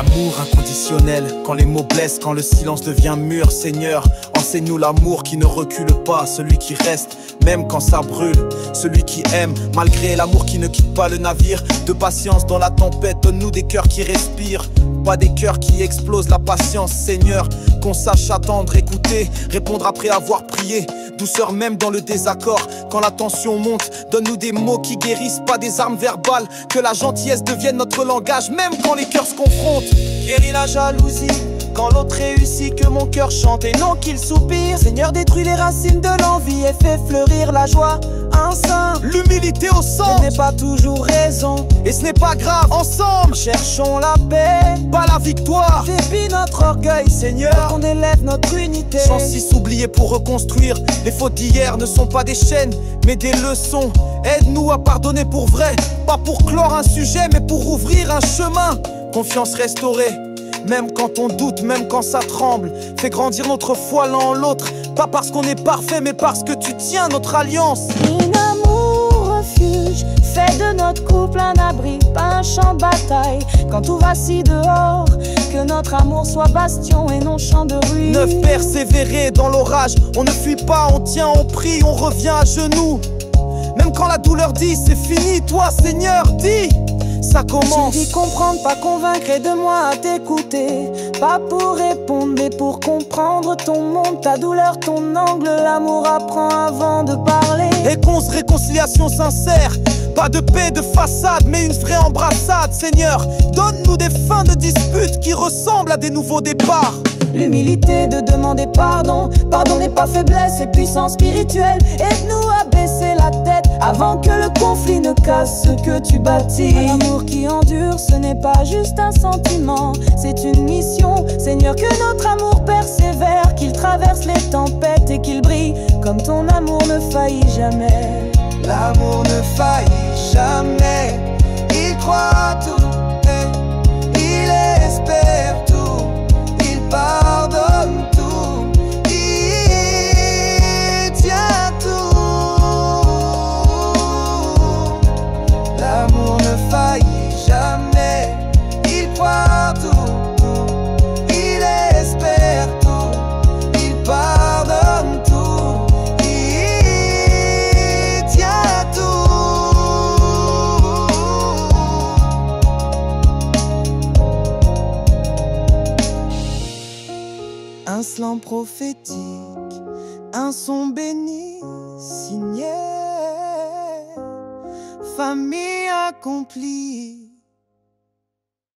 L'amour inconditionnel, quand les mots blessent, quand le silence devient mur. Seigneur, enseigne-nous l'amour qui ne recule pas, celui qui reste, même quand ça brûle, celui qui aime, malgré l'amour qui ne quitte pas le navire. De patience dans la tempête, donne-nous des cœurs qui respirent, pas des cœurs qui explosent. La patience, Seigneur, qu'on sache attendre, écouter, répondre après avoir prié. Douceur même dans le désaccord, quand la tension monte, donne-nous des mots qui guérissent, pas des armes verbales. Que la gentillesse devienne notre langage, même quand les cœurs se confrontent. Guéris la jalousie, quand l'autre réussit, que mon cœur chante et non qu'il soupire. Seigneur, détruis les racines de l'envie et fais fleurir la joie. Un saint, l'humilité au centre, ce n'est pas toujours raison, et ce n'est pas grave. Ensemble, cherchons la paix, pas la victoire. Dépie notre orgueil, Seigneur, qu'on élève notre unité. Sans s'oublier pour reconstruire. Les fautes d'hier ne sont pas des chaînes, mais des leçons. Aide-nous à pardonner pour vrai, pas pour clore un sujet, mais pour ouvrir un chemin. Confiance restaurée, même quand on doute, même quand ça tremble. Fais grandir notre foi l'un en l'autre, pas parce qu'on est parfait, mais parce que tu tiens notre alliance. Un amour refuge, fais de notre couple un abri, pas un champ de bataille. Quand tout vacille dehors, que notre amour soit bastion et non champ de ruine. Ne persévérer dans l'orage, on ne fuit pas, on tient, on prie, on revient à genoux. Même quand la douleur dit c'est fini, toi Seigneur dis ça commence. Tu dis comprendre, pas convaincre, aide-moi à t'écouter. Pas pour répondre, mais pour comprendre ton monde, ta douleur, ton angle. L'amour apprend avant de parler. Réconciliation sincère, pas de paix de façade, mais une vraie embrassade. Seigneur, donne-nous des fins de dispute qui ressemblent à des nouveaux départs. L'humilité de demander pardon. Pardon n'est pas faiblesse, c'est puissance spirituelle. Aide-nous à baisser la tête avant que le conflit ne casse ce que tu bâtis. L'amour qui endure, ce n'est pas juste un sentiment, c'est une mission. Seigneur, que notre amour persévère, qu'il traverse les tempêtes et qu'il brille comme ton amour ne faillit jamais. L'amour ne faillit jamais, il croit à tout, il espère tout. Il pardonne tout, il tient tout. L'amour ne faillit jamais, il croit tout, il espère tout, il pardonne tout, il tient tout. Un slam prophétique, un son béni, signé, famille accomplie.